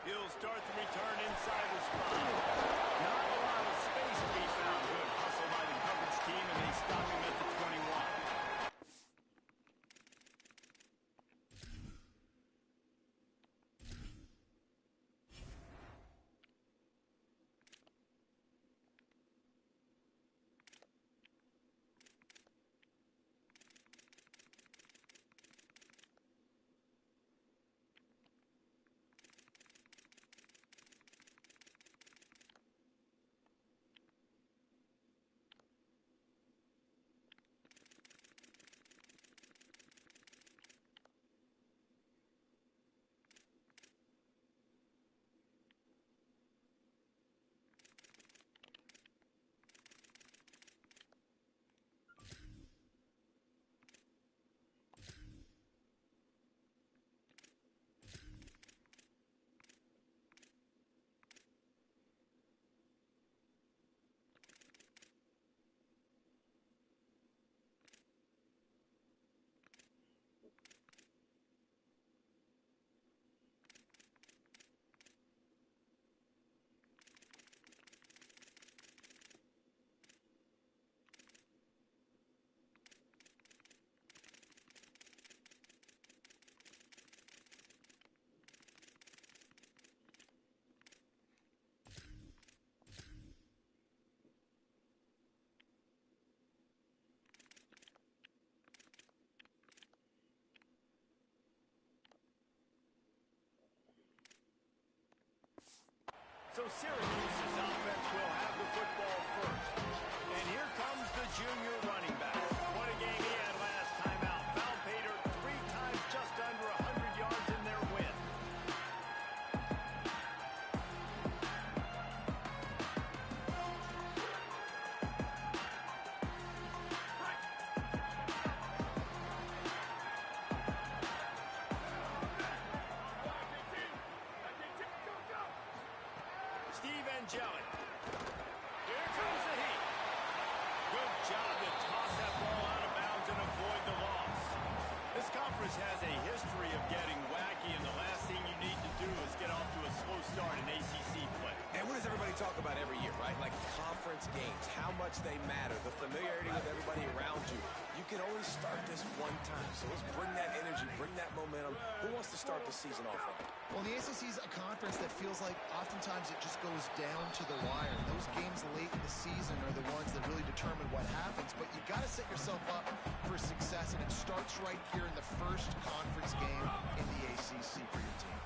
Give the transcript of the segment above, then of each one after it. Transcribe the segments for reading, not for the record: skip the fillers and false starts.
He'll start the return inside the spot. Not a lot of space to be found. Good hustle by the coverage team, and they stop him at the 21. So Syracuse's offense will have the football first. And here comes the junior running back. What a game he had last time out. Found Pater 3 times just under 100 yards in their win. Mjpls. Here comes the heat. Good job to toss that ball out of bounds and avoid the loss. This conference has a history of getting wacky, and the last thing you need to do is get off to a slow start in ACC play. And what does everybody talk about every year, right? Like conference games, how much they matter, the familiarity with everybody around you. You can only start this one time, so let's bring that energy, bring that momentum. Who wants to start the season off right? Well, the ACC is a conference that feels like oftentimes it just goes down to the wire. Those games late in the season are the ones that really determine what happens, but you got to set yourself up for success, and it starts right here in the first conference game in the ACC for your team.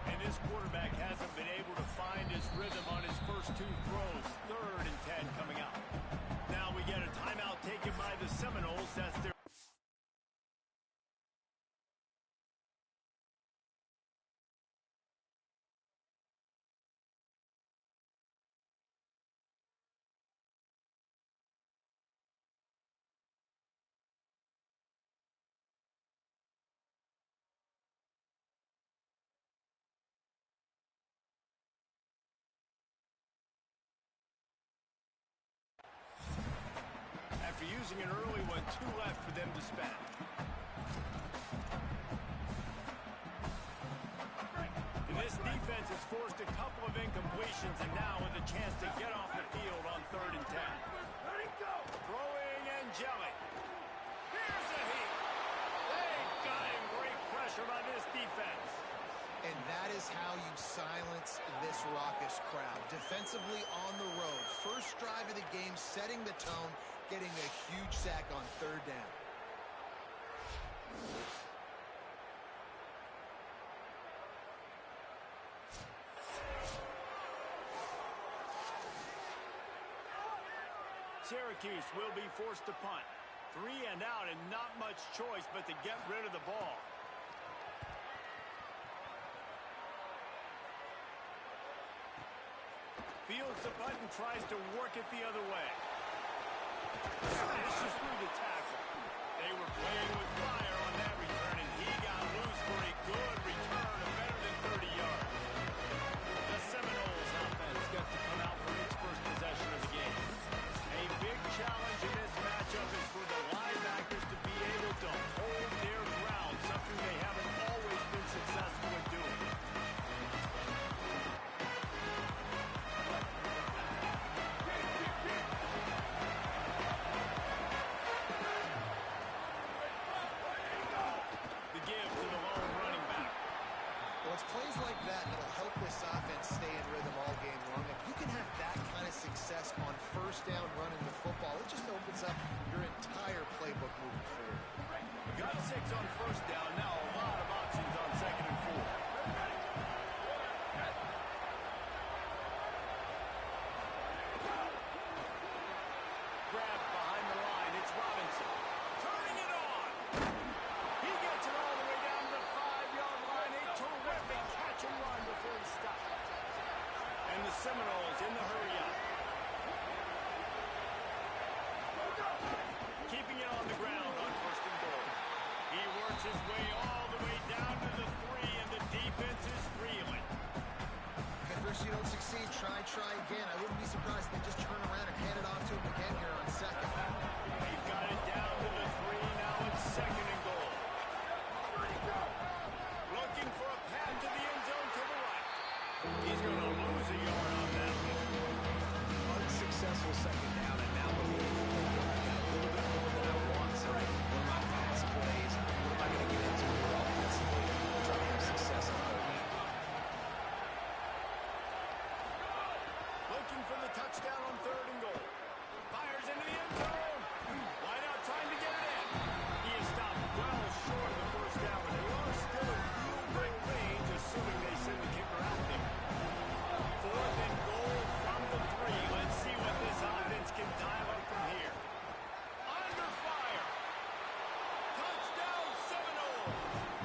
And this quarterback hasn't been able to find his rhythm on his first 2 throws. 3rd and 10 coming out. Now we get a timeout taken by the Seminoles. That's their... After using an early one, 2 left for them to spend. And this defense has forced a couple of incompletions, and now with a chance to get off the field on 3rd and 10. Throwing Mjpls. Here's a heat. They got him. Great pressure by this defense. And that is how you silence this raucous crowd. Defensively on the road. First drive of the game, setting the tone, getting a huge sack on 3rd down. Syracuse will be forced to punt. 3 and out, and not much choice but to get rid of the ball. Fields the punt and tries to work it the other way. Smashes through the tackle. They were playing with fire on that return, and he got loose for a good return of better than 30 yards. The Seminoles offense got to come out for its first possession of the game. A big challenge in this matchup is for the linebackers to be able to hold their ground, something they haven't always been successful at doing. like that that'll help this offense stay in rhythm all game long. If you can have that kind of success on first down running the football, it just opens up your entire playbook moving forward. Got 6 on first down. Now a lot of options on 2nd and 4. Grab behind the line. It's Robinson. Turning it on. He gets it all the way down to the 5-yard line. A terrific catch and run before he stopped. And the Seminoles in the hurry-up. Keeping it on the ground on 1st and goal. He works his way all the way down to the 3, and the defense is reeling. If at first you don't succeed, try again. I wouldn't be surprised if they just turn around and hand it off to him again here on 2nd. They've got it down to the 3. Now it's 2nd and goal. Looking for a path to the end zone to the right. He's going to lose a yard on that one. Unsuccessful 2nd down, and now looking at the play. I got a little bit more than I want. So what are my pass plays? What am I going to get into here offensively? Try to have success on 3rd down. Looking for the touchdown on 3rd and goal. Fires into the end zone. Wide out trying to get it in. He is stopped well short of the first down, but they are still in field goal range, assuming they send the kicker out there. 4th and goal from the 3. Let's see what this offense can dial up from here. Under fire. Touchdown Seminoles.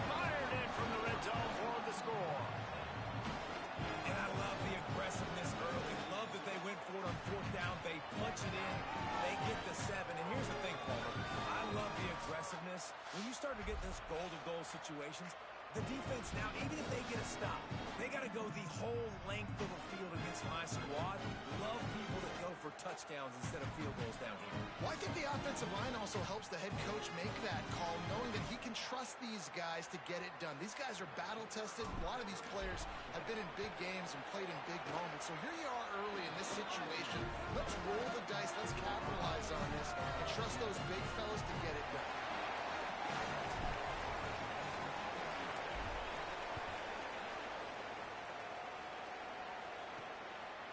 Fired in from the red zone for the score. And I love the aggressiveness early. Love that they went for it on 4th down. They punch it in. They get the 7. And here's the thing, Palmer. I love the aggressiveness. When you start to get those goal-to-goal situations, the defense now, even if they get a stop, they got to go the whole length of the field against my squad. Love people that go for touchdowns instead of field goals down here. Well, I think the offensive line also helps the head coach make that call, knowing that he can trust these guys to get it done. These guys are battle-tested. A lot of these players have been in big games and played in big moments. So here you are early in this situation. Let's roll the dice. Let's capitalize on this and trust those big fellas to get it done.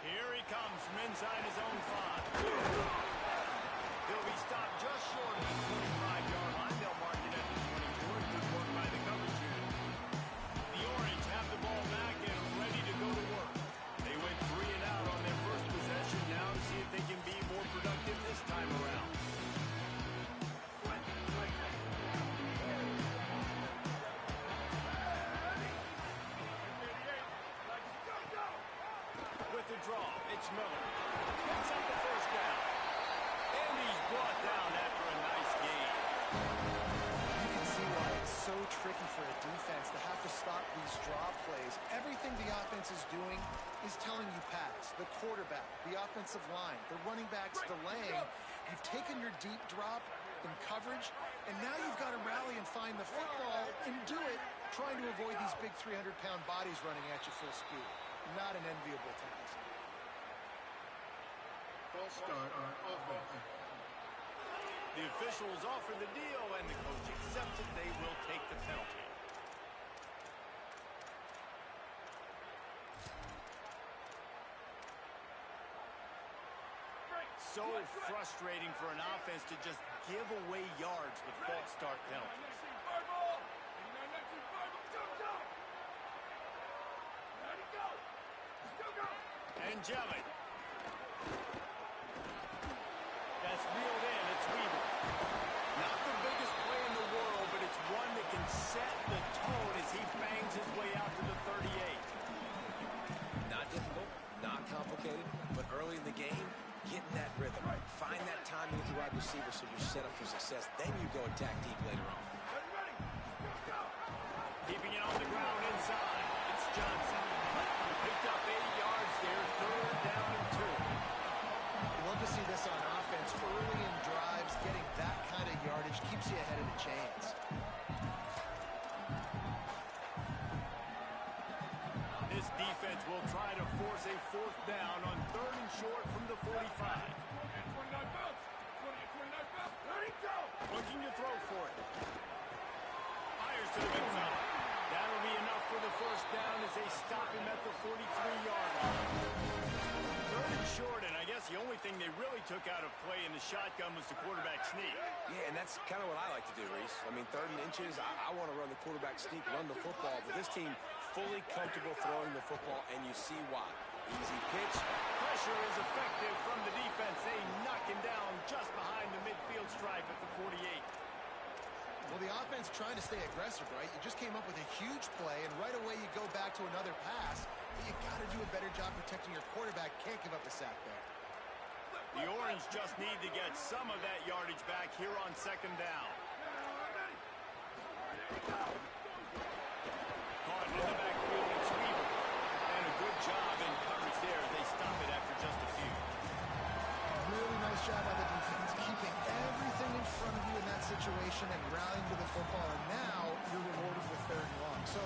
Here he comes from inside his own 5. He'll be stopped just short of the 25-yard line. They'll mark it at the 24. Good work by the coverage unit. The Orange have the ball back and ready to go to work. They went 3 and out on their first possession. Now to see if they can be more productive this time around. With the draw, it's Miller. Picks up the first down. And he's brought down after a nice gain. You can see why it's so tricky for a defense to have to stop these draw plays. Everything the offense is doing is telling you pass. The quarterback, the offensive line, the running backs delaying. You've taken your deep drop in coverage, and now you've got to rally and find the football and do it, trying to avoid these big 300-pound bodies running at you full speed. Not an enviable task. False start on offense. The officials offer the deal, and the coach accepts it. They will take the penalty. So frustrating for an offense to just give away yards with false start penalties. Angelic. That's reeled in. It's Weaver. Not the biggest play in the world, but it's one that can set the tone as he bangs his way out to the 38. Not difficult, not complicated, but early in the game, getting that rhythm. Find that timing with the wide receiver so you're set up for success. Then you go attack deep later on. Keeping it on the ground inside. It's Johnson. Picked up 8 yards there. 3rd down and 2. You love to see this on offense. Early in drives, getting that kind of yardage keeps you ahead of the chains. This defense will try to force a 4th down on 3rd and short from the 45. Looking to throw for it. Fires to the midside. That'll be enough for the first down as they stop him at the 43-yard line. Third and short, and I guess the only thing they really took out of play in the shotgun was the quarterback sneak. Yeah, and that's kind of what I like to do, Reese. I mean, 3rd and inches, I want to run the quarterback sneak, run the football, but this team fully comfortable throwing the football, and you see why. Easy pitch. Pressure is effective from the defense. They knock him down just behind the midfield stripe at the 48. Well, the offense trying to stay aggressive, right? You just came up with a huge play, and right away you go back to another pass. But you got to do a better job protecting your quarterback. Can't give up a sack there. The Orange just need to get some of that yardage back here on 2nd down. Caught in the backfield, it's Weaver. And a good job in coverage there. They stop it after just a few. Really nice job by the defense, keeping everything in front of you in that situation and rallying to the football. And now you're rewarded with 3rd and long. So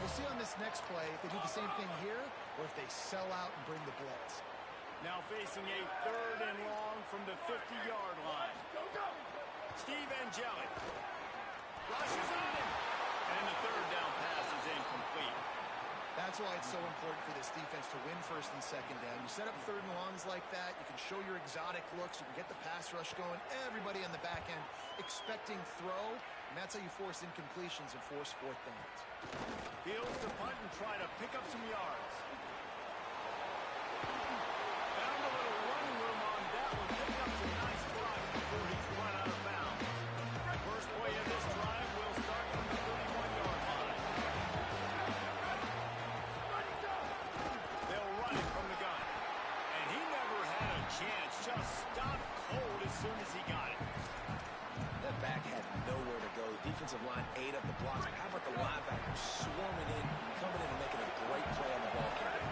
we'll see on this next play if they do the same thing here or if they sell out and bring the blitz. Now facing a 3rd and long from the 50-yard line. Steve Mjpls rushes on him. And the 3rd down pass is incomplete. That's why it's so important for this defense to win 1st and 2nd down. You set up 3rd and longs like that. You can show your exotic looks. You can get the pass rush going. Everybody on the back end expecting throw. And that's how you force incompletions and force 4th downs. Fields to punt and try to pick up some yards. Found a little running room on that one. Picked up some nice blocks before he's run out of bounds. First play of this drive will start from the 31-yard line. They'll run it from the gun. And he never had a chance. Just stopped cold as soon as he got it. That back had nowhere to go. The defensive line ate up the blocks. How about the linebackers swarming in, coming in and making a great play on the ball carrier?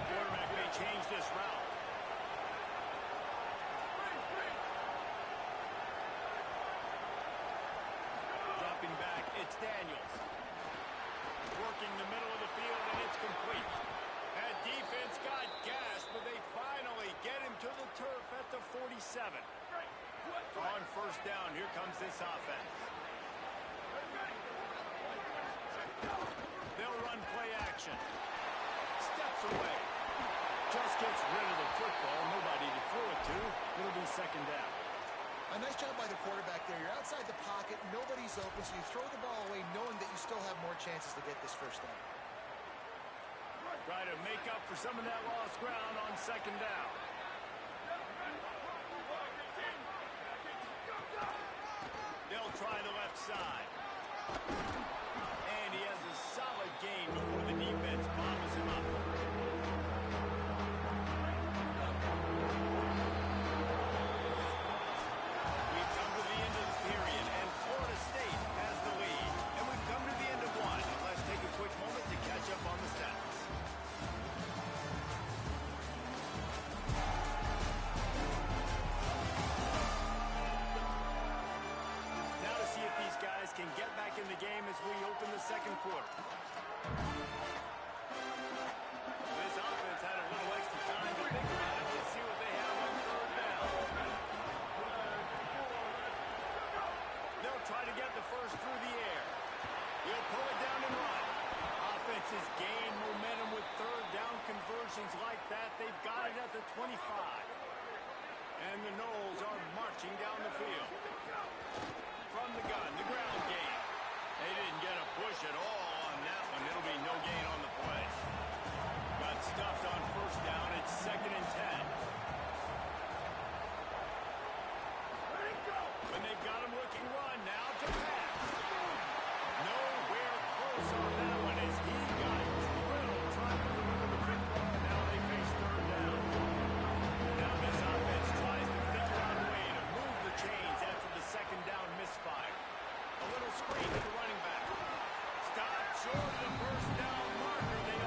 Quarterback may change this route. Dropping back, it's Daniels. Working the middle of the field, and it's complete. That defense got gas, but they finally get him to the turf at the 47. On 1st down, here comes this offense. They'll run play action. Steps away. Just gets rid of the football. Nobody to throw it to. It'll be 2nd down. A nice job by the quarterback there. You're outside the pocket. Nobody's open, so you throw the ball away knowing that you still have more chances to get this 1st down. Try to make up for some of that lost ground on 2nd down. They'll try the left side. And he has a solid gain before the defense bombs him up. We've come to the end of the period, and Florida State has the lead. And we've come to the end of one. Let's take a quick moment to catch up on the stats. Can get back in the game as we open the 2nd quarter. This offense had a little extra time to think about it. Let's see what they have on 3rd down. They'll try to get the first through the air. He'll pull it down and run. Offenses gain momentum with 3rd down conversions like that. They've got it at the 25. And the Noles are marching down the field. From the gun, the ground game. They didn't get a push at all on that one. It'll be no gain on the play. Got stuffed on 1st down. It's 2nd and 10. When they've got him looking run, now to pass. Nowhere close on that one as he got drilled trying to deliver the football. Now they face 3rd down. Now this offense tries to figure out a way to move the chains after the 2nd down misfire. A little screen to the running back. Stop short of the 1st down marker. They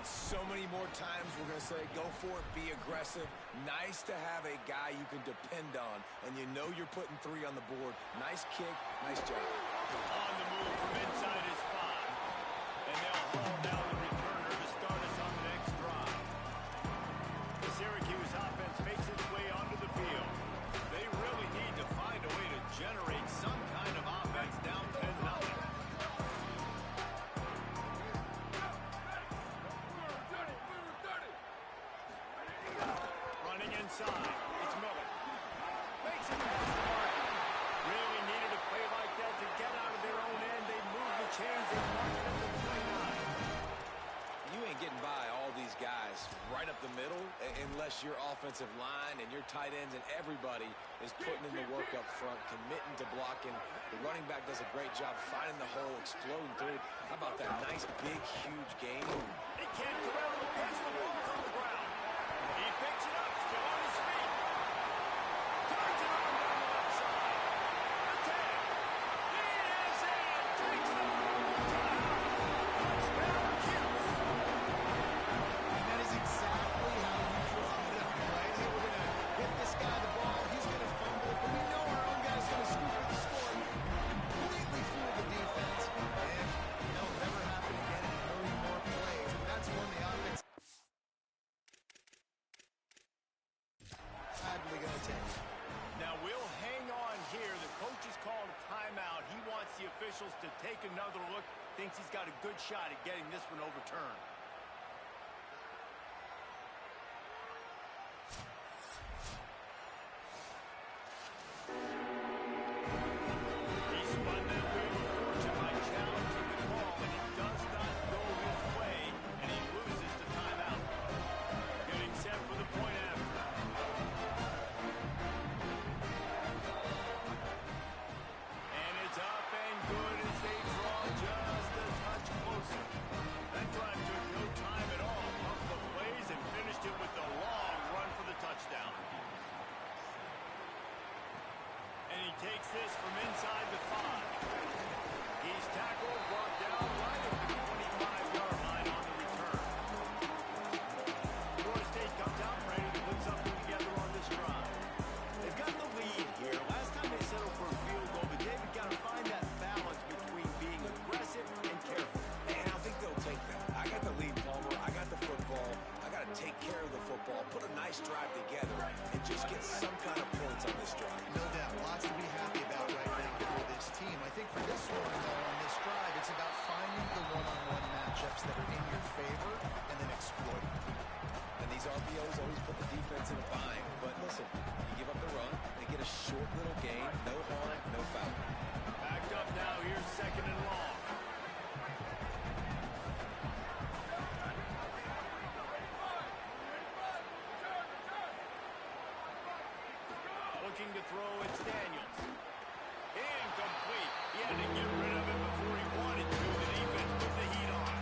so many more times we're going to say, go for it, be aggressive. Nice to have a guy you can depend on, and you know you're putting 3 on the board. Nice kick, nice job. On the move from inside his 5. And they'll haul down the returner to start us on the next drive. The Syracuse offense makes its way onto the field. They really need to find a way to generate some kind of offense down 10-0. Running inside, it's Miller. Makes it past the mark. Really needed a play like that to get out of their own end. They move the chains and march them to 29. You ain't getting by all these guys right up the middle unless your offensive line and your tight ends and everybody is putting in the work up front, committing to blocking. The running back does a great job finding the hole, exploding through. How about that nice, big, huge gain? He can't go out and pass the ball from the ground. He picks it up, still on his feet. Turns it on down the left side. Attack. He is in. Takes the ball. Touchdown, Mjpls. And that is exactly how you draw it up, right? Hey, we're going to get this guy the ball. He's going to fumble it, but we know our own guy's going to scoop up the score. Completely fool the defense. And it'll never happen again in a million more plays. But that's one the offense sadly going to take. Now we'll hang on here. The coach has called a timeout. He wants the officials to take another look. Thinks he's got a good shot at getting this one overturned. He spun that wheel of fortune by challenging the call, and it does not go his way, and he loses the timeout. Getting set for the point after. And it's up and good as they draw just a touch closer. That drive took no time at all. Pumped the plays and finished it with a long run for the touchdown. And he takes this from inside the 5. He's tackled, brought down right at the 25-yard line on the return. Florida State comes out ready to put something together on this drive. They've got the lead here. Last time they settled for a field goal, but David got to find that balance between being aggressive and careful. And I think they'll take that. I got the lead, Palmer. I got the football. I got to take care of the football, put a nice drive together, and just get some kind of points on this drive. No doubt. Lots to be happy about right now for this team. I think for this one, though, on this drive, it's about finding the one-on-one matchups that are in your favor and then exploiting them. And these RPOs always put the defense in a bind. But listen, you give up the run, they get a short little gain, no harm, no foul. Backed up now. Here's second and long. Looking to throw, it's Daniels. Incomplete. He had to get rid of it before he wanted to. The defense put the heat on.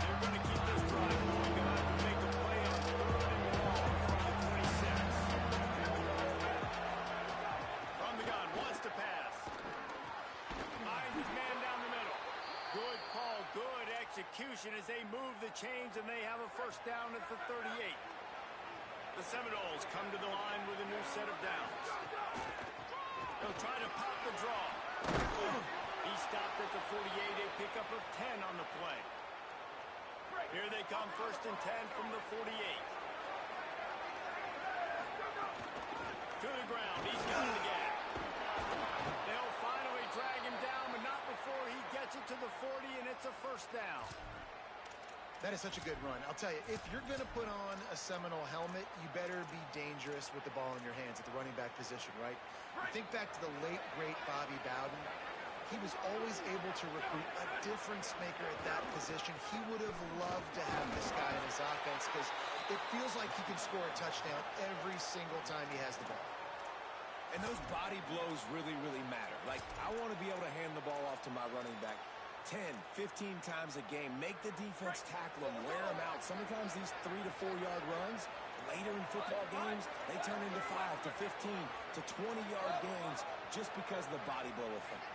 They're going to keep this drive going. They'll have to make a play on third and long from the 26. From the gun, wants to pass. Finds his man down the middle. Good call, good execution as they move the chains, and they have a first down at the 38. The Seminoles come to the line with a new set of downs. They'll try to pop the draw. He stopped at the 48, a pickup of 10 on the play. Here they come, first and 10 from the 48. To the ground, he's got it again. They'll finally drag him down, but not before he gets it to the 40, and it's a first down. That is such a good run. I'll tell you, if you're going to put on a Seminole helmet, you better be dangerous with the ball in your hands at the running back position, right? You think back to the late, great Bobby Bowden. He was always able to recruit a difference maker at that position. He would have loved to have this guy in his offense because it feels like he can score a touchdown every single time he has the ball. And those body blows really, really matter. Like, I want to be able to hand the ball off to my running back 10, 15 times a game. Make the defense tackle them, wear them out. Sometimes these 3 to 4 yard runs, later in football games, they turn into 5 to 15 to 20-yard gains just because of the body blow effect.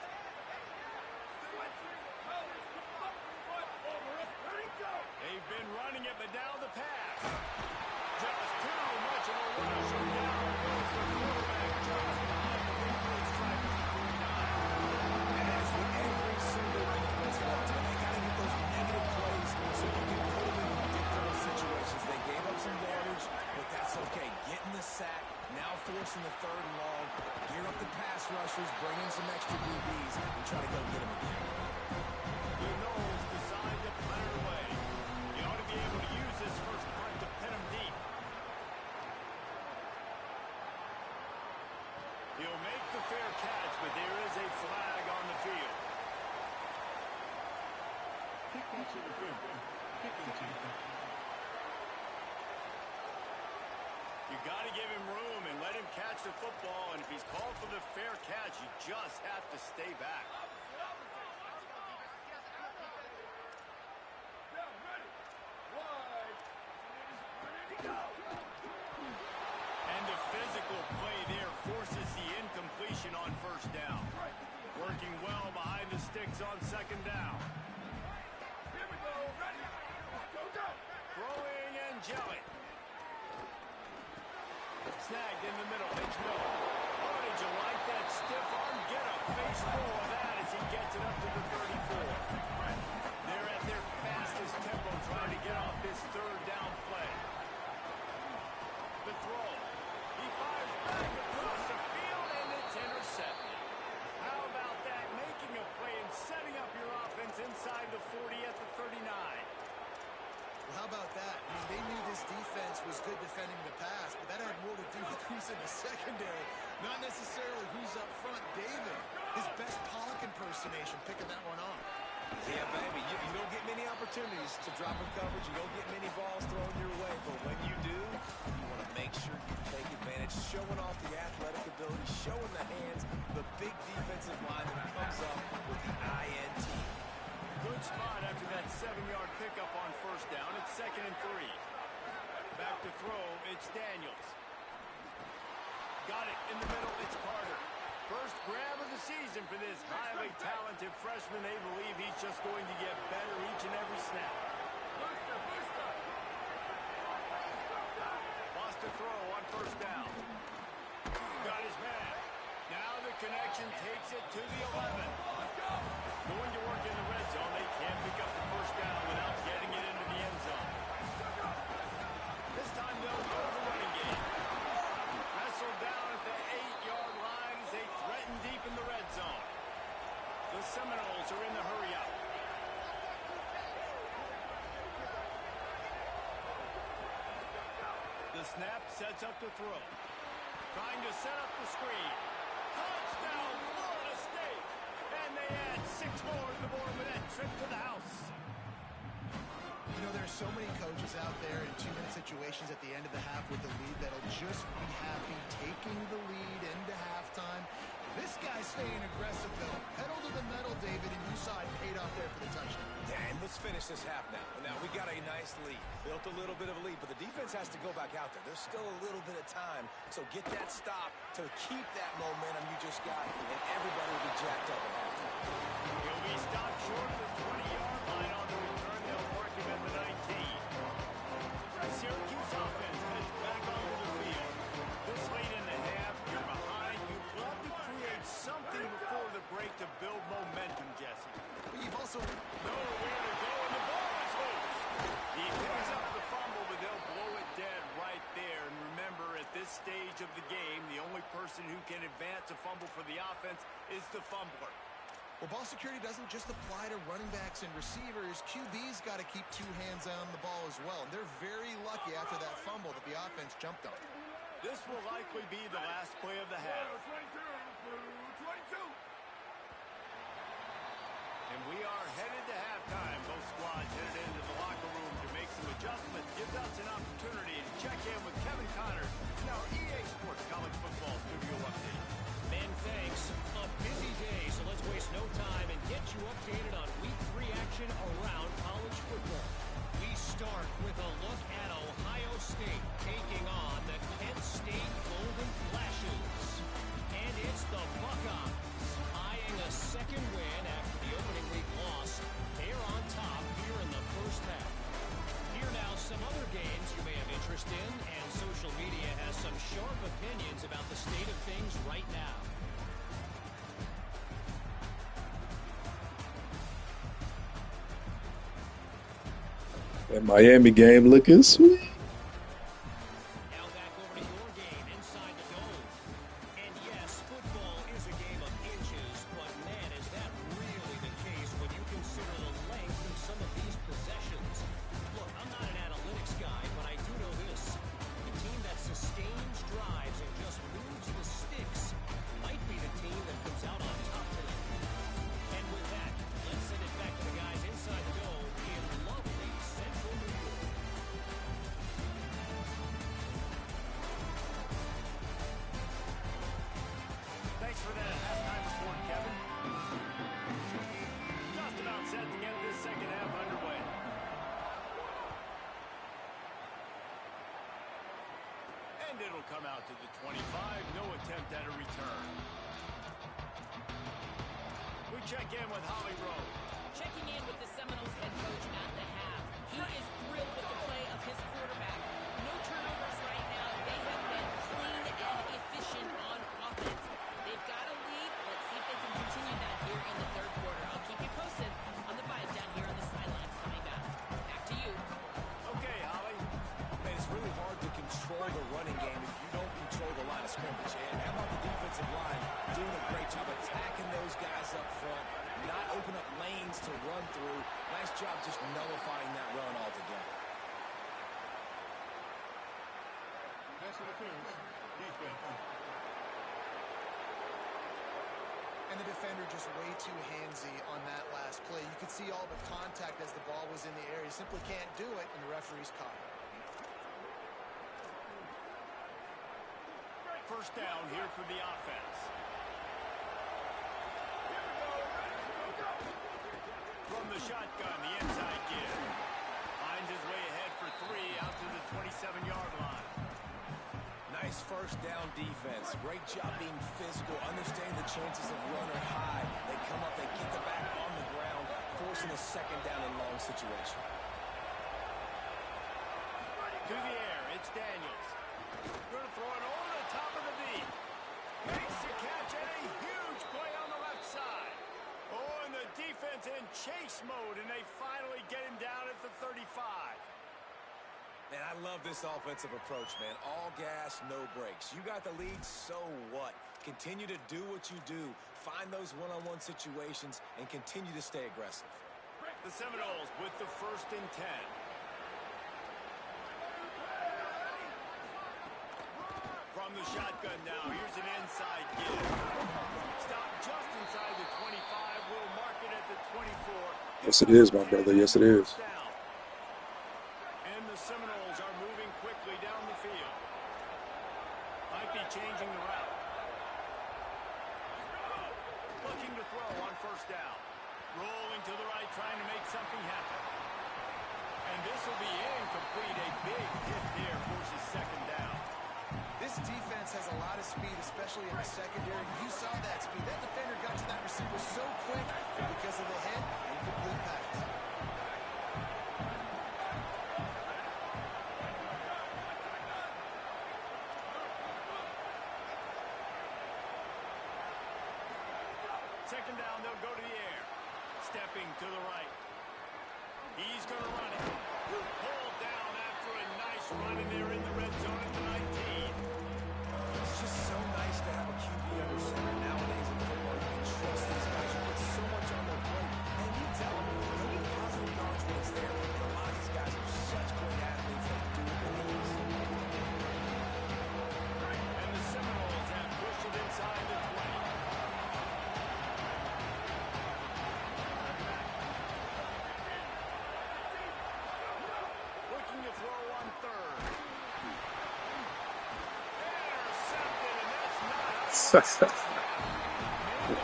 They've been running it And now the pass. Just too much of a rush, and down goes the quarterback just behind the midfield stripe at the 39. And that's what every single defense wants. But they got to get those negative plays so you can put them in predictable situations. They gave up some yardage, but that's okay. Getting the sack, now forcing the 3rd and long. Gear up the pass rushers, bring in some extra DBs, and try to go get them again. The Knowles decide to punt it away. You ought to be able to use this first punt to pin him deep. He'll make the fair catch, but there is a flag on the field. Kicking to the 50. Kicking team. You got to give him room and let him catch the football, and if he's called for the fair catch, you just have to stay back. And the physical play there forces the incompletion on first down. Working well behind the sticks on 2nd down. Here we go. Ready. Go, go. Throwing and jelly. Snagged in the middle. It's Miller. Oh, did you like that stiff arm? Get a face full of that as he gets it up to the 34. They're at their fastest tempo trying to get off this 3rd down play. The throw. He fires back across the field, and it's intercepted. How about that? Making a play and setting up your offense inside the 40 at the 39. Well, how about that? I mean, they knew this defense was good defending the pass, but that had more to do with who's in the secondary, not necessarily who's up front. David, his best Pollock impersonation, picking that one off. Yeah, baby, you don't get many opportunities to drop in coverage. You don't get many balls thrown your way. But when you do, you want to make sure you take advantage, showing off the athletic ability, showing the hands, the big defensive line that comes up with the INT. Good spot after that 7-yard pickup on first down. It's 2nd and 3. Back to throw, it's Daniels. Got it in the middle, it's Carter. First grab of the season for this highly talented freshman. They believe he's just going to get better each and every snap. Lost a throw on first down. Got his man. Now the connection takes it to the 11. Going to work in the red zone. They can't pick up the first down without getting it into the end zone. This time they'll go to the running game. Wrestled down at the 8-yard line as they threaten deep in the red zone. The Seminoles are in the hurry up. The snap sets up the throw. Trying to set up the screen. Touchdown, Florida State! And they add 6 more to the board with that trip to the house. You know, there's so many coaches out there in 2-minute situations at the end of the half with the lead that'll just be happy taking the lead into halftime. This guy's staying aggressive, though. Pedal to the metal, David, and you saw it paid off there for the touchdown. Yeah, and let's finish this half now. Now, we got a nice lead. Built a little bit of a lead, but the defense has to go back out there. There's still a little bit of time, so get that stop to keep that momentum you just got, and everybody will be jacked up at halftime. He'll be stopped short of the 20-yard line on the return. They'll mark him at the 19. Syracuse offense heads back onto the field. This late in the half, you're behind. You'd love to create something before the break to build momentum, Jesse. But you've also... Nowhere to go, and the ball is loose. He picks up the fumble, but they'll blow it dead right there. And remember, at this stage of the game, the only person who can advance a fumble for the offense is the fumbler. Well, ball security doesn't just apply to running backs and receivers. QB's got to keep 2 hands on the ball as well. And they're very lucky after that fumble that the offense jumped on. This will likely be the last play of the half. 22. And we are headed to halftime. Both squads headed into the locker room to make some adjustments. Gives us an opportunity to check in with Kevin Connors in our EA Sports College Football Studio Update. Men, thanks. A busy day, so let's waste no time and get you updated on Week 3 action around college football. We start with a look at Ohio State taking on the Kent State Golden Flashes. And it's the Buckeyes eyeing a second win after the opening week loss. They're on top here in the first half. Here now, some That Miami game looking sweet. Now back over to your game inside the dome. And yes, football is a game of inches, but man, is that really the case when you consider the length of some of these possessions. Look, I'm not an analytics guy, but I do know this. The team that sustains drives and just moves the sticks might be the team that comes out on top tonight. And with that, let's send it back to the guys inside the dome in lovely Central New York. Thanks for that halftime report, Kevin. Just about set to get this second half underway. And it'll come out to the 25. No attempt at a return. We check in with Holly Rowe. Checking in with the Seminoles head coach at the half. He is thrilled with the play of his quarterback. No turnovers right now. They have been clean and efficient on offense. They've got a lead. Let's see if they can continue that here in the third quarter. I'll keep you posted on the vibe down here on the sidelines coming up. Back to you. Okay, Holly. Man, it's really hard to control the running game if you don't control the line of scrimmage. And how about the defensive line doing a great job attacking those guys up front, not open up lanes to run through. Nice job just nullifying that run altogether. Pass interference. Defense. And the defender just way too handsy on that last play. You could see all the contact as the ball was in the air. He simply can't do it, and the referee's caught it. First down here for the offense. From the shotgun, the inside give. Finds his way ahead for 3 out to the 27-yard line. Nice first down defense. Great job being physical, understanding the chances of run are high. They come up, they get the back on the ground, forcing a second down and long situation. To the air, it's Daniels. Going to throw it over the top of the deep. Makes the catch and a huge play on the left side. Oh, and the defense in chase mode, and they finally get him down at the 35. Man, I love this offensive approach, man. All gas, no brakes. You got the lead, so what? Continue to do what you do. Find those one-on-one situations and continue to stay aggressive. The Seminoles with the 1st and 10. From the shotgun now, here's an inside give. Stop just inside the 25. We'll mark it at the 24. Yes, it is, my brother. Yes, it is. And the Seminoles are moving quickly down the field. Might be changing the route. Looking to throw on first down. Rolling to the right, trying to make something happen. And this will be incomplete. A big hit there forces second down. This defense has a lot of speed, especially in the secondary. You saw that speed. That defender got to that receiver so quick because of the hit. Incomplete pass. Second down, they'll go to the air. Stepping to the right. He's going to run it. Pulled down after a nice run, and they're in the red zone at the 19. It's just so nice to have a QB under center nowadays in football. You can trust these guys. You put so much on their plate. And you tell them, they'll get positive yards when it's there. And a lot of these guys are such great athletes that do it with ease. And the Seminoles have pushed it inside the 20. Looking to throw on third. Intercepted, and that's not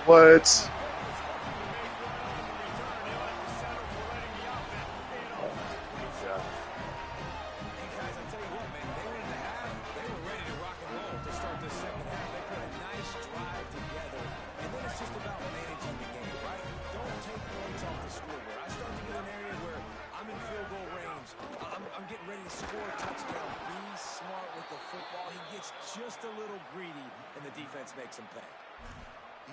What? Hey, guys, I'll tell you what, man. They were in the half. They were ready to rock and roll to start this second half. They put a nice drive together. And then it's just about managing the game, right? Don't take points off the scoreboard. I start to get an area where I'm in field goal range. I'm getting ready to score a touchdown. Be smart with the football. He gets just a little greedy, and the defense makes him pay.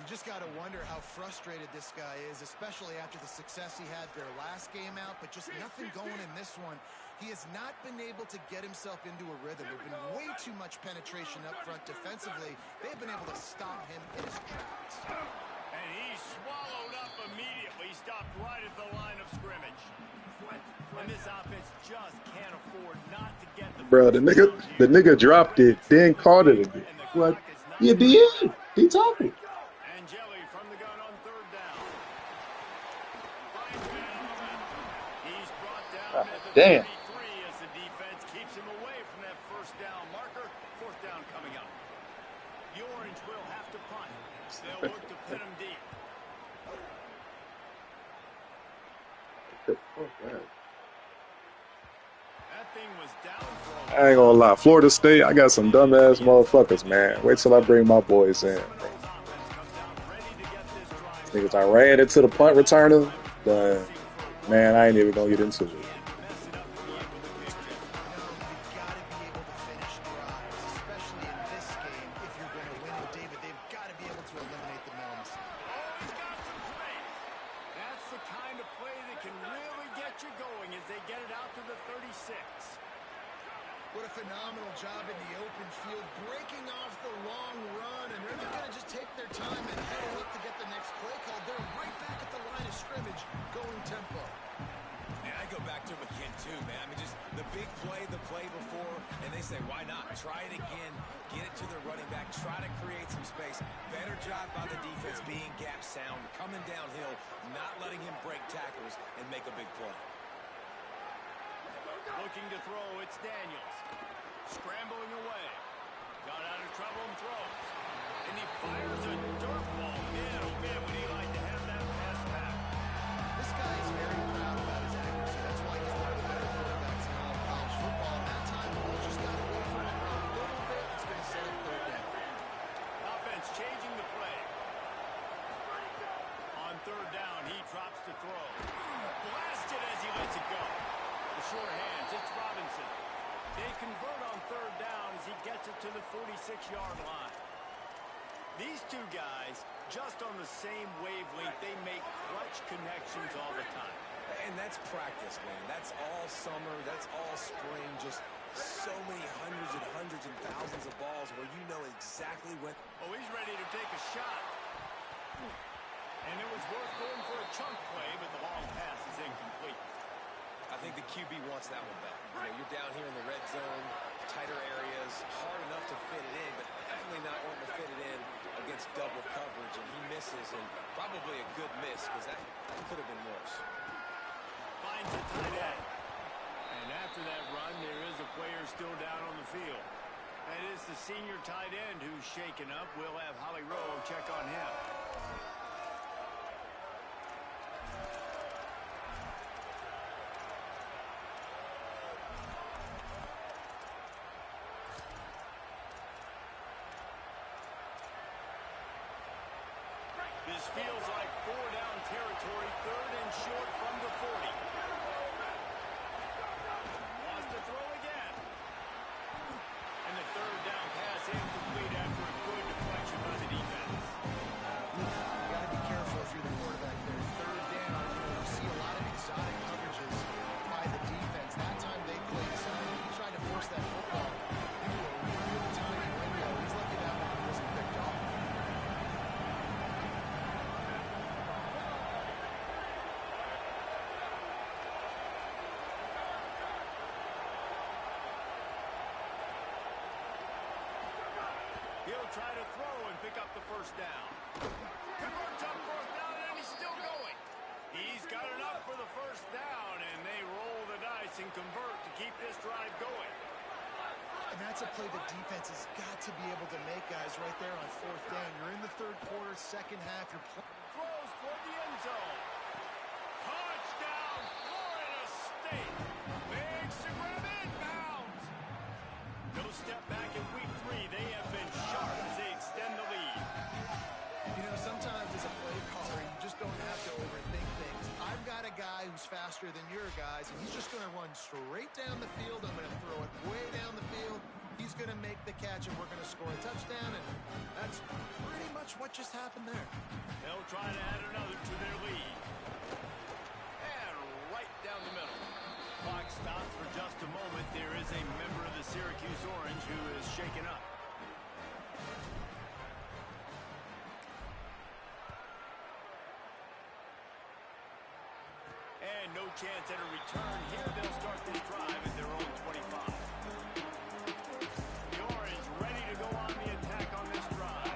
You just got to wonder how frustrated this guy is, especially after the success he had their last game out, but just nothing going in this one. He has not been able to get himself into a rhythm. There's been way too much penetration up front defensively. They've been able to stop him in his tracks. And he swallowed up immediately, stopped right at the line of scrimmage. And this offense just can't afford not to get the Bro, the nigga dropped it, then caught it again. What? You did? He tackled. And Jelly from the gun on third down. Finds it on the left. He's brought down at the Damn. 33 as the defense keeps him away from that first down marker. Fourth down coming up. The Orange will have to punt. They'll look to pin him deep. That thing was down for a I ain't gonna lie. Florida State, I got some dumbass motherfuckers, man. Wait till I bring my boys in. Niggas, I ran into the punt returner, but man, I ain't even gonna get into it. What a phenomenal job in the open field, breaking off the long run, and they're not going to just take their time and head up to get the next play call. They're right back at the line of scrimmage, going tempo. And I go back to him again, too, man. I mean, just the big play, the play before, and they say, why not? Try it again, get it to their running back, try to create some space. Better job by the defense being gap sound, coming downhill, not letting him break tackles and make a big play. Looking to throw, it's Daniels. Scrambling away. Got out of trouble and throws. And he fires a dirt ball. Man, oh man, would he like to have that pass back. This guy is very proud about his accuracy. That's why he's one of the better quarterbacks in all of college football. And that time, he just got away from it a little bit. It's going to set up third down. Offense changing the play. On third down, he drops to throw. Blasted as he lets it go. The short hands, it's Robinson. They convert on third down as he gets it to the 46-yard line. These two guys, just on the same wavelength, they make clutch connections all the time. And that's practice, man. That's all summer. That's all spring. Just so many hundreds and thousands of balls where you know exactly when. Oh, he's ready to take a shot. And it was worth going for a chunk play, but the long pass is incomplete. I think the QB wants that one back. You know, you're down here in the red zone, tighter areas, hard enough to fit it in, but definitely not wanting to fit it in against double coverage, and he misses, and probably a good miss, because that could have been worse. Finds a tight end. And after that run, there is a player still down on the field. That is the senior tight end who's shaken up. We'll have Holly Rowe check on him. This feels like four-down territory, third and short from the 40. Wants to throw again. And the third down pass incomplete after a good deflection by the defense. You got to be careful if you're the quarterback there. Third down, you see a lot of exotic coverages by the defense. That time they played some. He tried to force that football into a real tiny window. He's lucky that one wasn't picked off. He'll try to throw and pick up the first down. Converts on fourth down, and he's still going. He's got enough for the first down, and they roll the dice and convert to keep this drive going. And that's a play the defense has got to be able to make, guys, right there on fourth down. You're in the third quarter, second half. You're Throws toward the end zone. Touchdown, Florida State. Makes the grab inbounds. No step back in week 3. They have been sharp as they extend the lead. You know, sometimes as a play caller, you just don't have to overthink things. I've got a guy who's faster than your guys, and he's just going to run straight down the field. I'm going to throw it way down the field. He's going to make the catch, and we're going to score a touchdown, and that's pretty much what just happened there. They'll try to add another to their lead. And right down the middle. Clock stops for just a moment. There is a member of the Syracuse Orange who is shaken up. And no chance at a return here. They'll start this drive at their own 25. The Orange ready to go on the attack on this drive.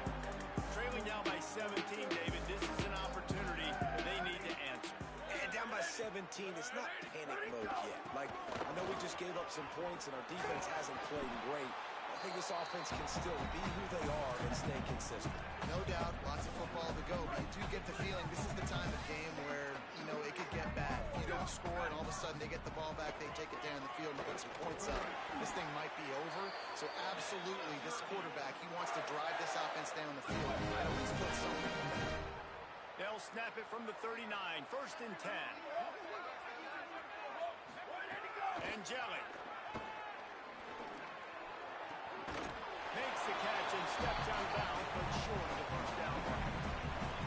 Trailing down by 17, David. This is an opportunity they need to answer. And down by 17, it's not panic mode yet. Like, I know we just gave up some points and our defense hasn't played great. I think this offense can still be who they are and stay consistent. No doubt, lots of football to go, but you do get the feeling this is the time of game where, you know, it could get bad. If you don't score and all of a sudden they get the ball back, they take it down the field and put some points up, this thing might be over. So absolutely, this quarterback, he wants to drive this offense down the field and at least put something. They'll snap it from the 39, 1st and 10. Mjpls makes the catch and steps out of bounds, but short of the first down mark.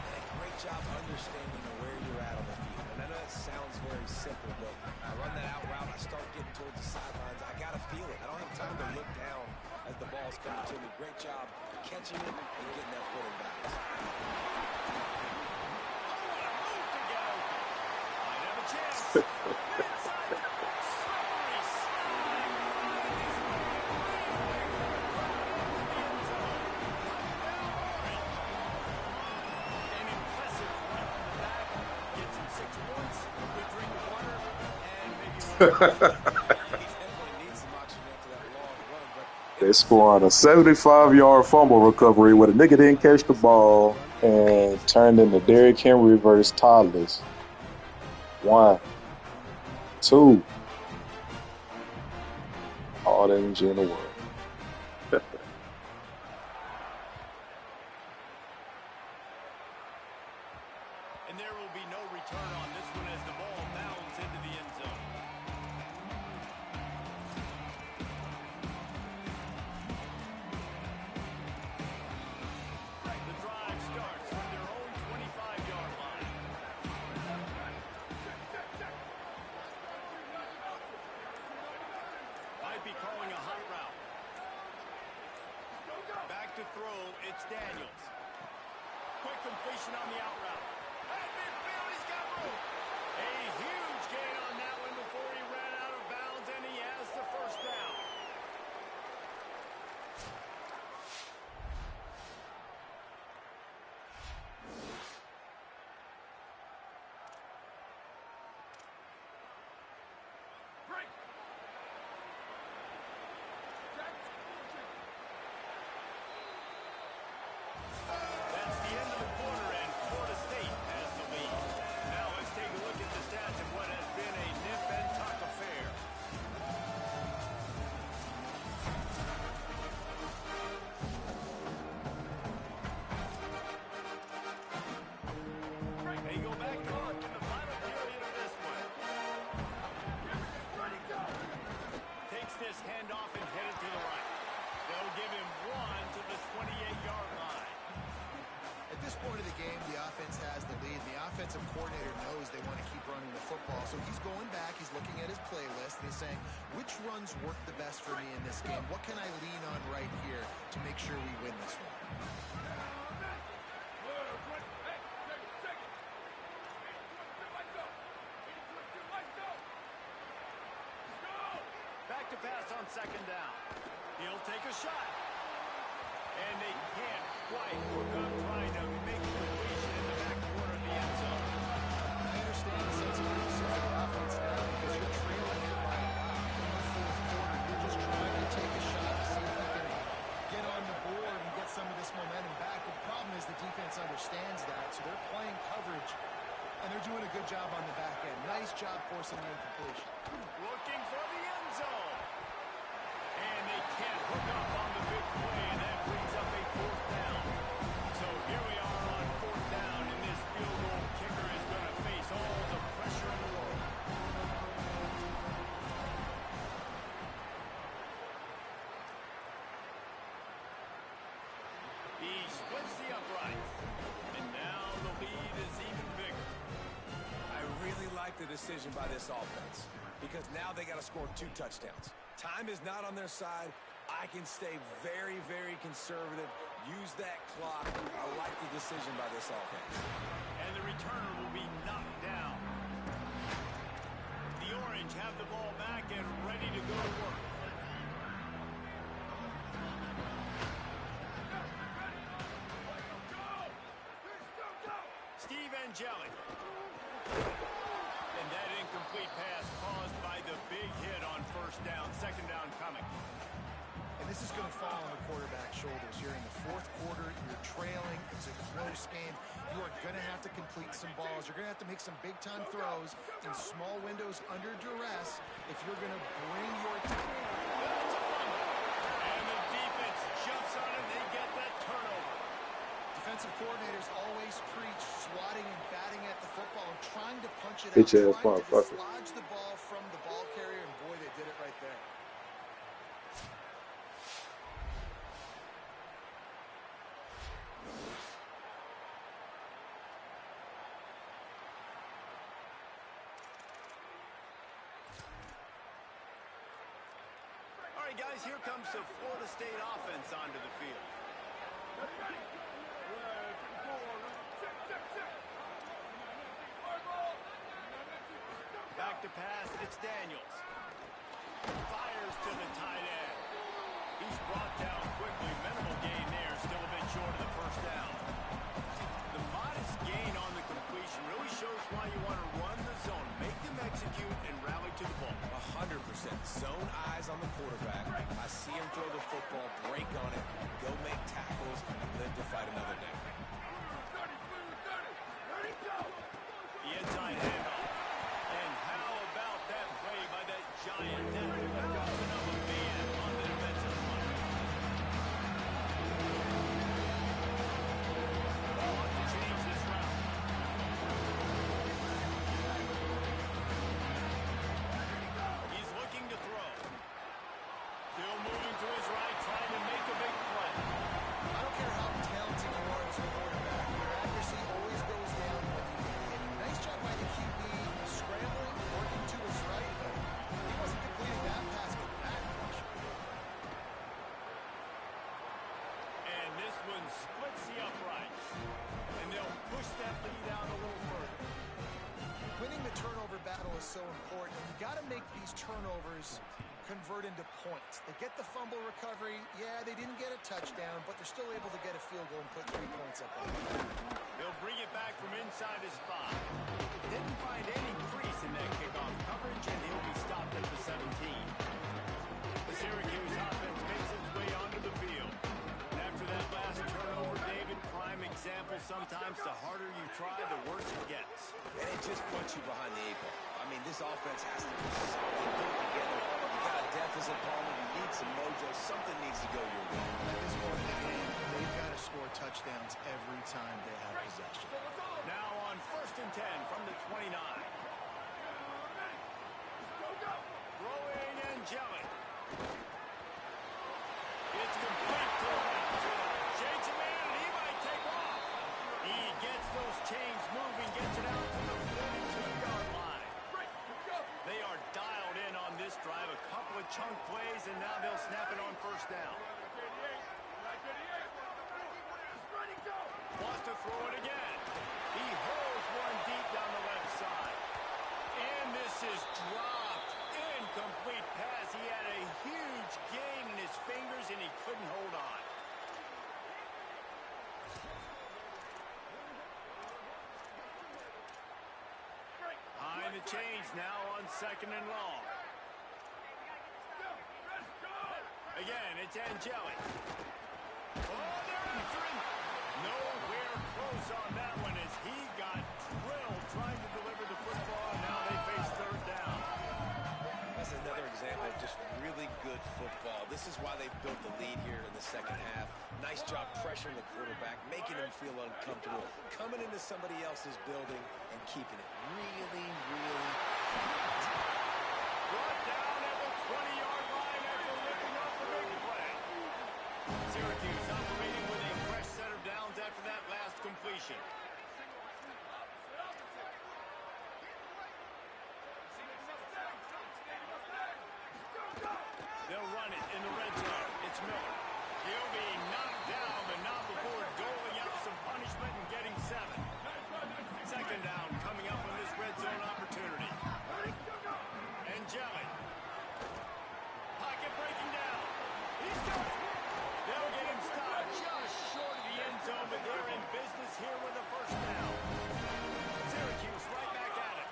Hey, great job understanding where you're at on the field. And I know that sounds very simple, but I run that out route, I start getting towards the sidelines. I got to feel it. I don't have time to look down as the ball's coming to me. Great job catching it and getting that foot in bounds. Might have a chance. Inside. Slippery slide. An impressive run from the back. Gets him 6 points. Good drink of water. And maybe one. He definitely needs some oxygen after that long run, but They scored a 75-yard fumble recovery where the nigga didn't catch the ball and turned into Derrick Henry versus toddlers. 1, 2. All the energy in the world. And there will be no return on this one as the ball bounds into the end zone. The drive starts from their own 25-yard line. Might be calling a hot route. Back to throw, it's Daniels. Quick completion on the out route. At midfield, he's got room. A huge gain on that one before he ran out of bounds, and he has the first down. Break. That's the end of the quarter, and Florida State has the lead. Now let's take a look at the stats of what has been a nip and tuck affair. They go back to work in the final period of this one. Takes this handoff and headed to the right. They'll give him 1 to the 28-yard line. At this point of the game, the offense has the lead. The offensive coordinator knows they want to keep running the football. So he's going back, he's looking at his playlist, and he's saying, which runs work the best for me in this game? What can I lean on right here to make sure we win this one? Back to pass on 2nd down. He'll take a shot. And they can't quite work up trying to make a completion in the back corner of the end zone. I understand the sense of urgency for the offense now because you're trailing it by a lot in the fourth quarter. You're just trying to take a shot to see if you can get on the board and get some of this momentum back. But the problem is the defense understands that, so they're playing coverage, and they're doing a good job on the back end. Nice job forcing the incompletion. Looking for the end zone. And they can't hook up on the big play, and that brings up a 4th down. So here we are on 4th down, and this field goal kicker is going to face all the pressure in the world. is even bigger. I really like the decision by this offense because now they got to score 2 touchdowns. Time is not on their side. I can stay very, very conservative. Use that clock. I like the decision by this offense. And the returner will be knocked down. The Orange have the ball back and ready to go to work. Mjpls. And that incomplete pass caused by the big hit on first down. Second down coming. And this is going to fall on the quarterback's shoulders. You're in the fourth quarter. You're trailing. It's a close game. You are going to have to complete some balls. You're going to have to make some big-time throws in small windows under duress if you're going to bring your team. And the defense jumps on it. They get that turnover. Defensive coordinators always preach swatting and batting at the football and trying to punch it out, Bitch ass trying to motherfucker. dislodge the ball from the ball carrier, and boy, they did it right there. All right, guys, here comes the Florida State offense onto the field. Back to pass, it's Daniels. Fires to the tight end. He's brought down quickly. Minimal gain there, still a bit short of the first down. The modest gain on the completion really shows why you want to run the zone, make them execute, and rally to the ball. 100%. Zone eyes on the quarterback. I see him throw the football, break on it, go make tackles, and live to fight another day. The inside handoff. And how about that play by that giant another man on the defensive line? Want to change this route. He's looking to throw. Still moving to his right, trying to make a big play. I don't care how talented you are as a quarterback. Your accuracy always goes down when you get hit. Nice job by the QB, scrambling, working to his right, but he wasn't completing that pass with that pressure. And this one splits the uprights. And they'll push that lead out a little further. Winning the turnover battle is so important. You got to make these turnovers convert into points. They get the fumble recovery. Yeah, they didn't get a touchdown, but they're still able to get a field goal and put 3 points up on it. They'll bring it back from inside his spot. Didn't find any crease in that kickoff coverage, and he'll be stopped at the 17. The Syracuse offense makes its way onto the field. And after that last turnover, David, prime example, sometimes the harder you try, the worse it gets. And it just puts you behind the 8 ball. I mean, this offense has to be something put together. You got a deficit problem. You need some mojo. Something needs to go your way. At this point in the game, they've got to score touchdowns every time they have possession. Now on 1st and 10 from the 29. Throwing Mjpls. It's complete to shakes him in, and he might take off. He gets those chains moving, gets it out to the 42-yard line. They are dialed in on this drive. A couple of chunk plays, and now they'll snap it on first down. Wants to throw it again. He holds one deep down the left side. And this is dropped. Incomplete pass. He had a huge gain in his fingers, and he couldn't hold on. Behind the chains now on 2nd and long. Again, it's Mjpls. Oh, they're entering. Nowhere close on that one as he got drilled trying to deliver the football, and now they face 3rd down. That's another example of just really good football. This is why they've built the lead here in the second half. Nice job pressuring the quarterback, making him feel uncomfortable, coming into somebody else's building and keeping it really, really tight. Brought down at the 20-yard line after lifting off the big play. Syracuse operating with a fresh set of downs after that last completion. It's Miller. He'll be knocked down, but not before doling out some punishment and getting 7. Second down coming up on this red zone opportunity. And Jelly. Pocket breaking down. He's got it. They'll get him stopped just short of the end zone, but they're in business here with a first down. Syracuse right back at it.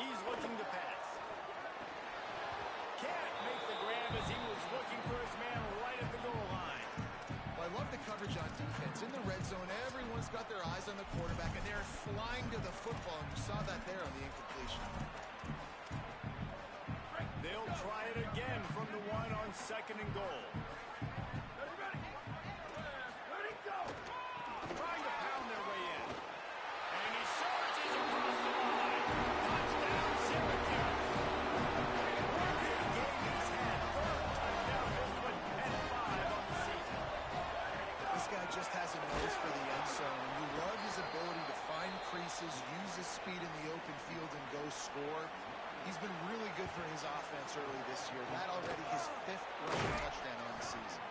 He's looking to pass. Can't make the grab as he was looking for his man right at the goal line. Well, I love the coverage on defense. In the red zone, everyone's got their eyes on the quarterback, and they're flying to the football, and you saw that there on the incompletion. They'll try it again from the 1 on 2nd and goal. Trying to pound their way in. And he surges across the line. Touchdown, Syracuse. Big game he's had. 3rd touchdown this one, and 5 on the season. This guy just has a nose for the end zone, and you love his ability to find creases, use his speed in the open field, and go score. He's been really good for his offense early this year. That already his 5th rushing touchdown on the season.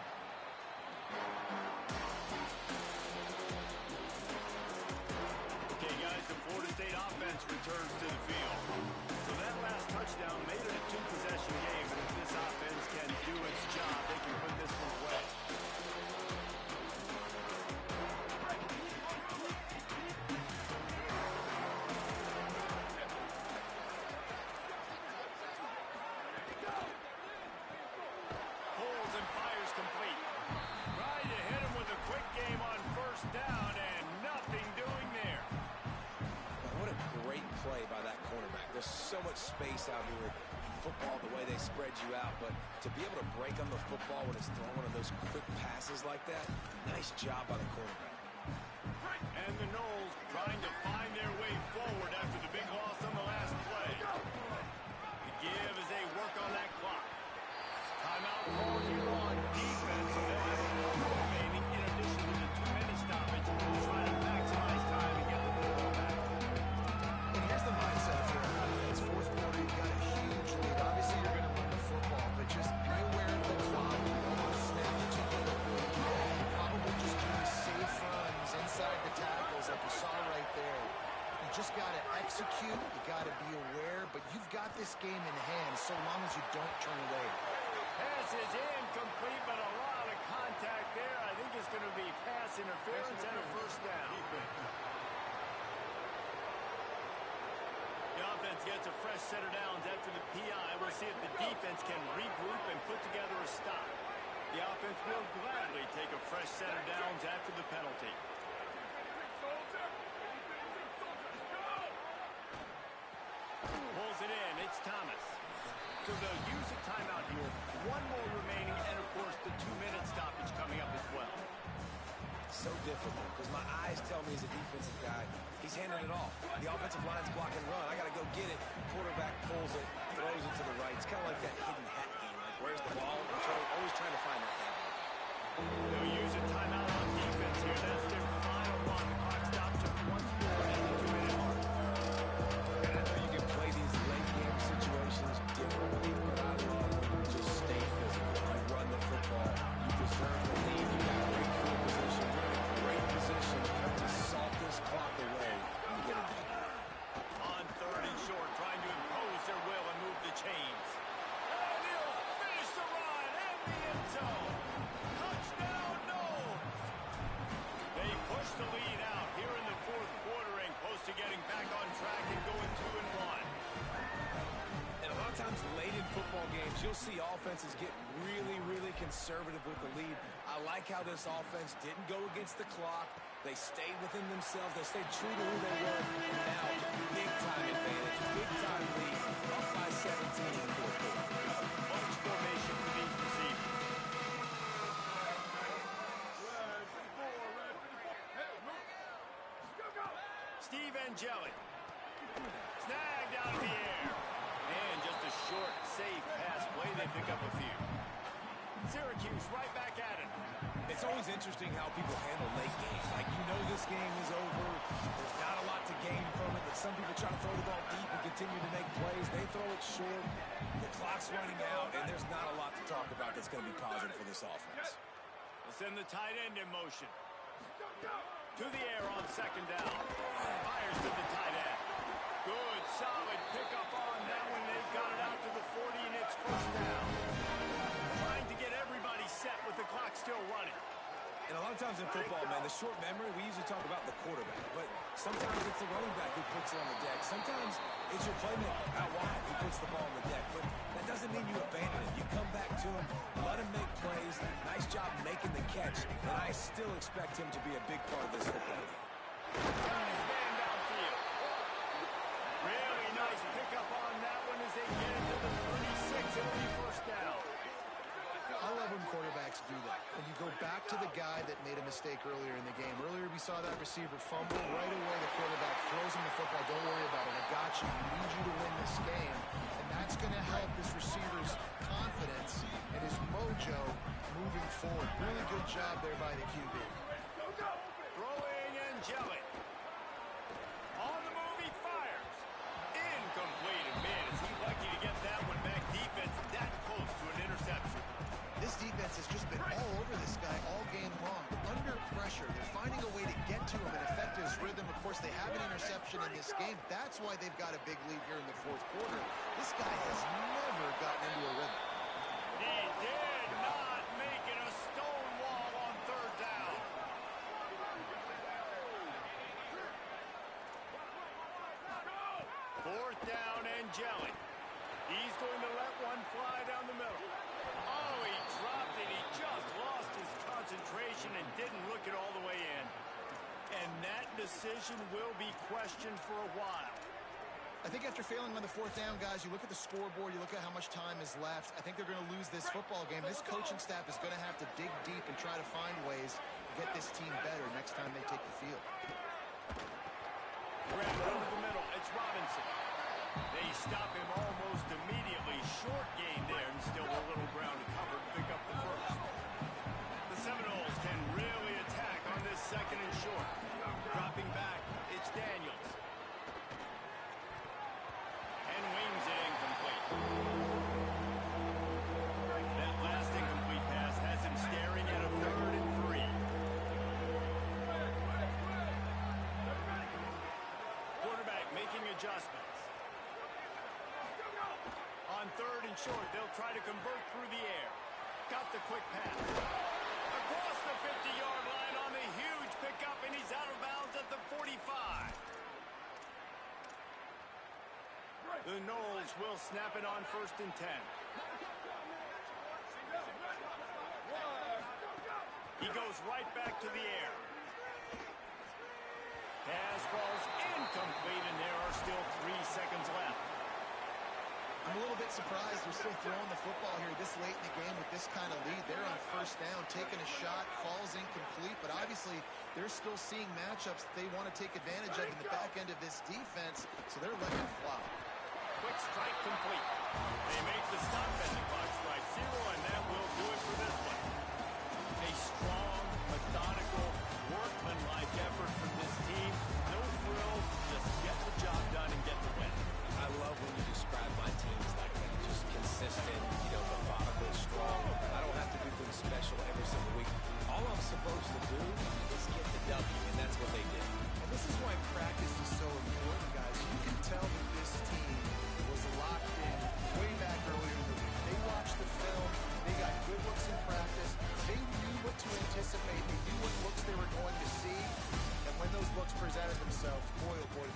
Okay, guys, the Florida State offense returns to the field. So that last touchdown made it a 2-possession game, and if this offense can do its job, they can put this one away. Pulls and fires complete. Trying to hit him with a quick game on 1st down, and nothing doing there. What a great play by that cornerback. There's so much space out here in football, the way they spread you out, but to be able to break on the football when it's throwing one of those quick passes like that, nice job by the cornerback. And the Knowles trying to find their way forward after the big loss on the last play. The give as they work on that clock. Timeout call here on defense. They'll have a couple remaining in addition to the 2-minute stoppage to try to maximize time and get the football back. And here's the mindset of your offense. 4th quarter, you've got a huge lead. Obviously, you're going to run the football, but just be aware of the clock. You don't want to snap it too quickly. Probably just doing safe runs inside the tackles like you saw right there. You just got to execute. You got to be aware, but you've got this game in hand so long as you don't turn away. Pass is incomplete, but a lot of contact there. I think it's going to be pass interference and a first down. The offense gets a fresh set of downs after the PI. We'll see if the defense can regroup and put together a stop. The offense will gladly take a fresh set of downs after the penalty. Pulls it in. It's Thomas. So they'll use a timeout here. 1 more remaining, and of course the 2-minute stoppage coming up as well. So difficult because my eyes tell me as a defensive guy, he's handing it off. The offensive line's block and run. I got to go get it. Quarterback pulls it, throws it to the right. It's kind of like that hidden hat game. Like, where's the ball? Always trying to find that thing. They'll use a timeout on defense here. That's their final one. The clock stops just once more at the 2-minute mark. And I know you can play these late game situations differently, but I love when you just stay physical. You run the football. You preserve the lead. You got great field position. You're in a great position to salt this clock away and get it done. On 3rd and short, trying to impose their will and move the chains. And he'll finish the run and the end zone. Touchdown, Knowles. They push the lead out here in the 4th quarter and close to getting back on track and going 2-1. And a lot of times late in football games, you'll see offenses get really, really conservative with the lead. I like how this offense didn't go against the clock. They stayed within themselves. They stayed true to who they were. Now, big-time advantage, big-time lead, up by 17 in the 4th quarter. Bunch formation for these receivers. Steve Angeli. Snagged out of the air. And just a short, safe pass play. They pick up a few. Syracuse right back at it. It's always interesting how people handle late games. Like, you know this game is over. There's not a lot to gain from it, but some people try to throw the ball deep and continue to make plays. They throw it short. The clock's running out, and there's not a lot to talk about that's going to be positive for this offense. Let's send the tight end in motion. To the air on second down. Fires to the tight end. Good, solid pickup on that one. They've got it out to the 40, and it's first down. Trying to get everybody set with the clock still running. And a lot of times in football, man, the short memory, we usually talk about the quarterback. But sometimes it's the running back who puts it on the deck. Sometimes it's your playmaker out wide who puts the ball on the deck. But that doesn't mean you abandon it. You come back to him, let him make plays. Nice job making the catch. And I still expect him to be a big part of this football game. Got his man downfield. Really nice pickup on that one as they get it to the 36. It'll be first down. I love when quarterbacks do that. When you go back to the guy that made a mistake earlier in the game. Earlier we saw that receiver fumble. Right away the quarterback throws him the football. Don't worry about it. I got you. I need you to win this game. And that's going to help this receiver's confidence and his mojo moving forward. Really good job there by the QB. Throwing Mjpls. On the move, he fires. Incomplete. And man, is he lucky to get that one back. Defense that close to an interception. This defense has just been all over this guy all game long. Under pressure, they're finding a way to get to him and affect his rhythm. Of course, they have an interception in this game. That's why they've got a big lead here in the fourth quarter. This guy has never gotten into a rhythm. He did not make it a stone wall on third down. Fourth down, Mjpls. He's going to let one fly down the middle. Oh, he dropped it. He just lost his concentration and didn't look it all the way in. And that decision will be questioned for a while. I think after failing on the fourth down, guys, you look at the scoreboard, you look at how much time is left. I think they're going to lose this football game. This coaching staff is going to have to dig deep and try to find ways to get this team better next time they take the field. Grab over the middle. It's Robinson. They stop him almost immediately. Short gain there and still a little ground to cover to pick up the first. The Seminoles can really attack on this second and short. Dropping back, it's Daniels. And wings it incomplete. That last incomplete pass has him staring at a 3rd and 3. Quarterback making adjustments. On 3rd and short, they'll try to convert through the air. Got the quick pass. Across the 50-yard line on the huge pickup, and he's out of bounds at the 45. The Noles will snap it on 1st and 10. He goes right back to the air. Pass ball's incomplete, and there are still 3 seconds left. I'm a little bit surprised they're still throwing the football here this late in the game with this kind of lead. They're on 1st down, taking a shot, falls incomplete, but obviously they're still seeing matchups that they want to take advantage of in the back end of this defense, so they're letting it fly. Quick strike complete. They make the stop and the clock strikes 0, and that will do it for this one. A strong, methodical, workmanlike effort from this team. No frills, just get the job done and get the win. I love when you describe my teams like that. Just consistent, methodical, strong. I don't have to do things special every single week. All I'm supposed to do is get the W, and that's what they did. And this is why practice is so important, guys. You can tell that this team was locked in way back earlier in the week. They watched the film. They got good looks in practice. They knew what to anticipate. They knew what looks they were going to see. And when those looks presented themselves, boy, oh boy.